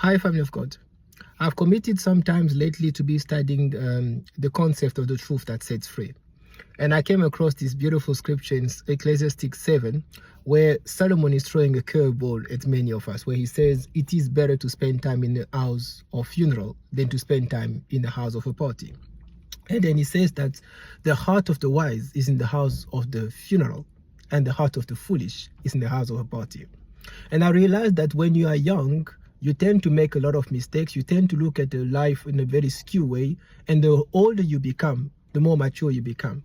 Hi, family of God. I've committed sometimes lately to be studying the concept of the truth that sets free. And I came across this beautiful scripture in Ecclesiastes 7, where Solomon is throwing a curveball at many of us, where he says it is better to spend time in the house of funeral than to spend time in the house of a party. And then he says that the heart of the wise is in the house of the funeral, and the heart of the foolish is in the house of a party. And I realized that when you are young, you tend to make a lot of mistakes. You tend to look at the life in a very skewed way. And the older you become, the more mature you become.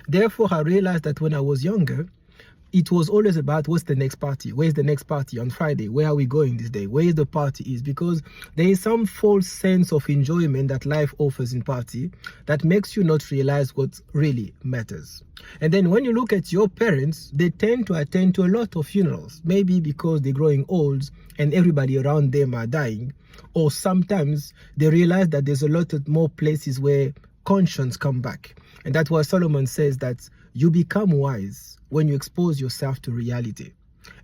Therefore, I realized that when I was younger, it was always about what's the next party? Where's the next party on Friday? Where are we going this day? Where the party is? Because there is some false sense of enjoyment that life offers in party that makes you not realize what really matters. And then when you look at your parents, they tend to attend to a lot of funerals, maybe because they're growing old and everybody around them are dying, or sometimes they realize that there's a lot of more places where conscience come back. And that's why Solomon says that you become wise when you expose yourself to reality.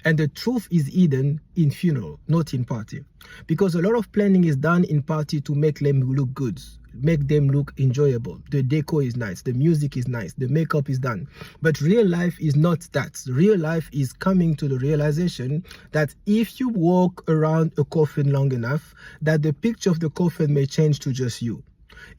And the truth is hidden in funeral, not in party. Because a lot of planning is done in party to make them look good, make them look enjoyable. The decor is nice, the music is nice, the makeup is done. But real life is not that. Real life is coming to the realization that if you walk around a coffin long enough, that the picture of the coffin may change to just you.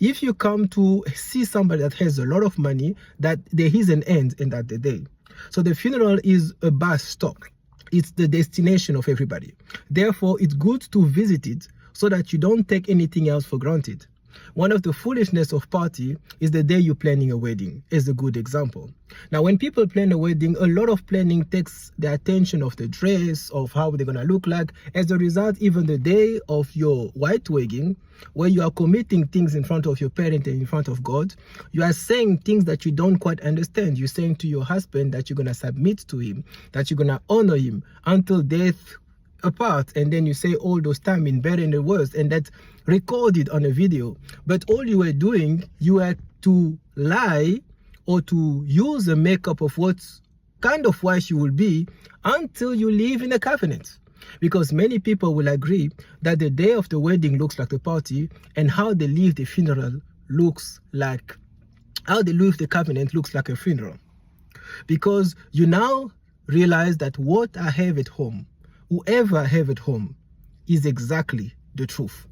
If you come to see somebody that has a lot of money, that there is an end and that the day. So the funeral is a bus stop. It's the destination of everybody. Therefore, it's good to visit it so that you don't take anything else for granted. One of the foolishness of party is the day you're planning a wedding, as a good example. Now, when people plan a wedding, a lot of planning takes the attention of the dress, of how they're going to look like. As a result, even the day of your white wedding, where you are committing things in front of your parent and in front of God, you are saying things that you don't quite understand. You're saying to your husband that you're going to submit to him, that you're going to honor him until death apart, and then you say all those time in better and the worst, and that's recorded on a video. But all you were doing, you had to lie or to use a makeup of what kind of wife you will be until you live in a covenant. Because many people will agree that the day of the wedding looks like the party, and how they leave the funeral looks like, how they leave the covenant looks like a funeral. Because you now realize that what I have at home, whoever I have at home, is exactly the truth.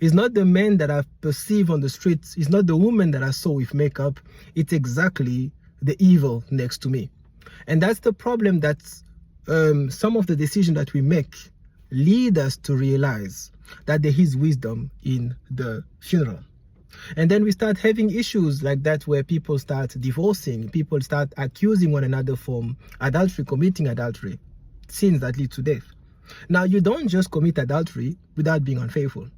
It's not the men that I perceive on the streets. It's not the woman that I saw with makeup. It's exactly the evil next to me. And that's the problem, that some of the decisions that we make lead us to realize that there is wisdom in the funeral. And then we start having issues like that, where people start divorcing, people start accusing one another from adultery, committing adultery, sins that lead to death. Now, you don't just commit adultery without being unfaithful.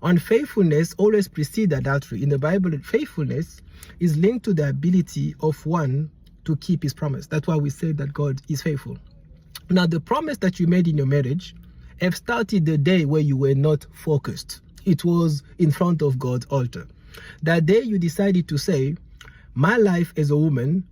Unfaithfulness always precedes adultery. In the Bible, faithfulness is linked to the ability of one to keep his promise. That's why we say that God is faithful. Now, the promise that you made in your marriage have started the day where you were not focused. It was in front of God's altar. That day you decided to say, my life as a woman,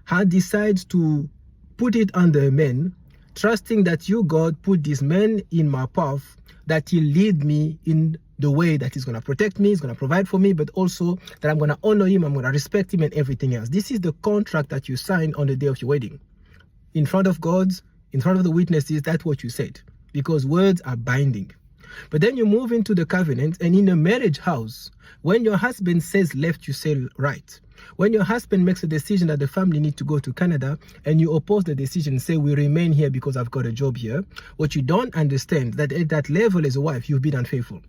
I decide to put it under a man, trusting that you, God, put this man in my path, that he'll lead me in the way that he's going to protect me, he's going to provide for me, but also that I'm going to honor him, I'm going to respect him, and everything else. This is the contract that you sign on the day of your wedding. In front of God, in front of the witnesses, that's what you said, because words are binding. But then you move into the covenant, and in a marriage house, when your husband says left, you say right. When your husband makes a decision that the family need to go to Canada, and you oppose the decision and say, we remain here because I've got a job here, what you don't understand, that at that level as a wife, you've been unfaithful.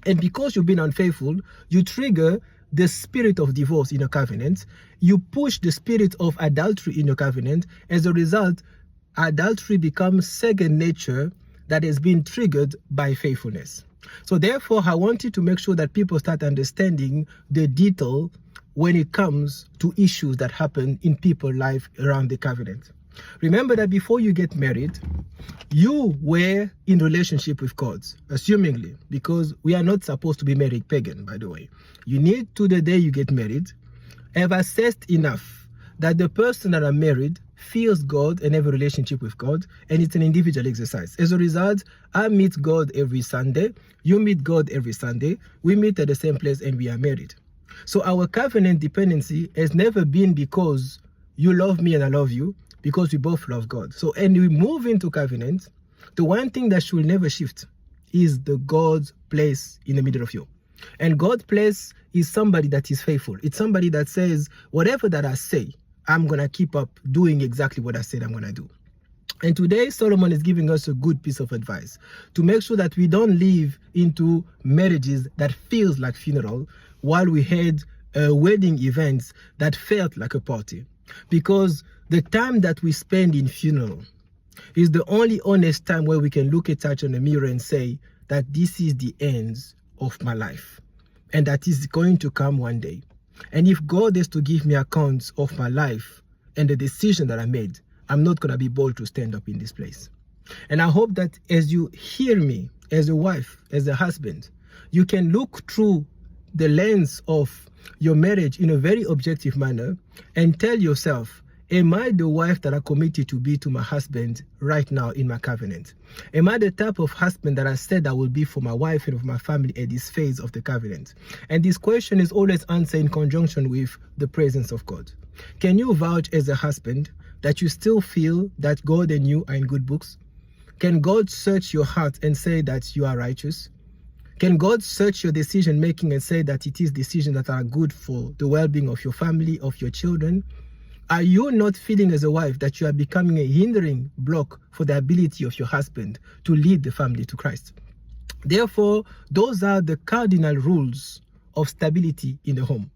And because you've been unfaithful, you trigger the spirit of divorce in your covenant. You push the spirit of adultery in your covenant. As a result, adultery becomes second nature that has been triggered by faithfulness. So therefore, I want you to make sure that people start understanding the detail when it comes to issues that happen in people's life around the covenant. Remember that before you get married, you were in relationship with God, assumingly, because we are not supposed to be married pagan, by the way. You need to, the day you get married, have assessed enough that the person that I'm married fears God and have a relationship with God, and it's an individual exercise. As a result, I meet God every Sunday, you meet God every Sunday, we meet at the same place and we are married. So our covenant dependency has never been because you love me and I love you, because we both love God. So, and we move into covenant, the one thing that should never shift is the God's place in the middle of you. And God's place is somebody that is faithful. It's somebody that says, whatever that I say, I'm going to keep up doing exactly what I said I'm going to do. And today, Solomon is giving us a good piece of advice to make sure that we don't live into marriages that feels like funeral while we had wedding events that felt like a party. Because the time that we spend in funeral is the only honest time where we can look at each other in the mirror and say that this is the end of my life and that is going to come one day. And if God is to give me accounts of my life and the decision that I made, I'm not going to be bold to stand up in this place. And I hope that as you hear me, as a wife, as a husband, you can look through the lens of your marriage in a very objective manner and tell yourself, am I the wife that I committed to be to my husband right now in my covenant? Am I the type of husband that I said I will be for my wife and for my family at this phase of the covenant? And this question is always answered in conjunction with the presence of God. Can you vouch as a husband that you still feel that God and you are in good books? Can God search your heart and say that you are righteous? Can God search your decision making and say that it is decisions that are good for the well-being of your family, of your children? Are you not feeling as a wife that you are becoming a hindering block for the ability of your husband to lead the family to Christ? Therefore, those are the cardinal rules of stability in the home.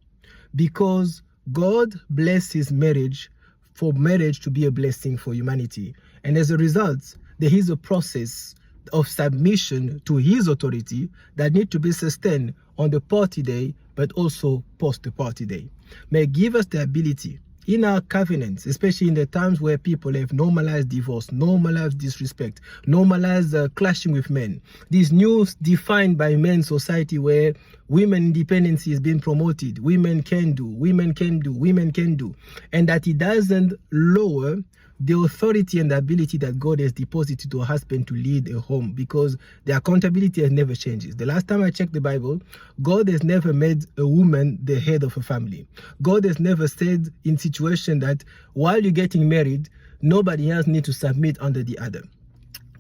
Because God blesses marriage for marriage to be a blessing for humanity. And as a result, there is a process of submission to his authority that need to be sustained on the party day, but also post the party day. May give us the ability in our covenants, especially in the times where people have normalized divorce, normalized disrespect, normalized clashing with men. This news defined by men's society where women independence is being promoted. Women can do, women can do, women can do. And that it doesn't lower the authority and the ability that God has deposited to a husband to lead a home, because the accountability has never changes. The last time I checked the Bible, God has never made a woman the head of a family. God has never said in situation that while you're getting married, nobody else needs to submit under the other.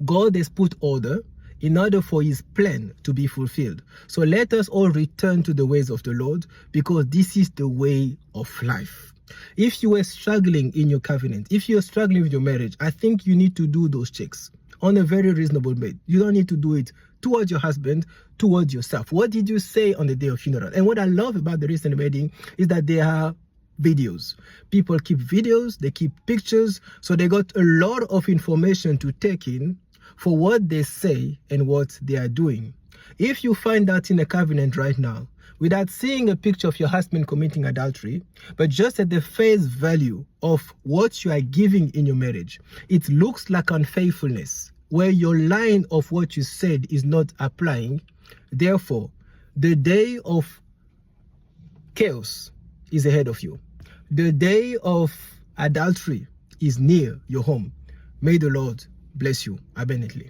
God has put order in order for his plan to be fulfilled. So let us all return to the ways of the Lord, because this is the way of life. If you are struggling in your covenant, if you are struggling with your marriage, I think you need to do those checks on a very reasonable basis. You don't need to do it towards your husband, towards yourself. What did you say on the day of funeral? And what I love about the recent wedding is that there are videos. People keep videos, they keep pictures, so they got a lot of information to take in for what they say and what they are doing. If you find out in a covenant right now, without seeing a picture of your husband committing adultery, but just at the face value of what you are giving in your marriage, it looks like unfaithfulness, where your line of what you said is not applying. Therefore, the day of chaos is ahead of you. The day of adultery is near your home. May the Lord bless you abundantly.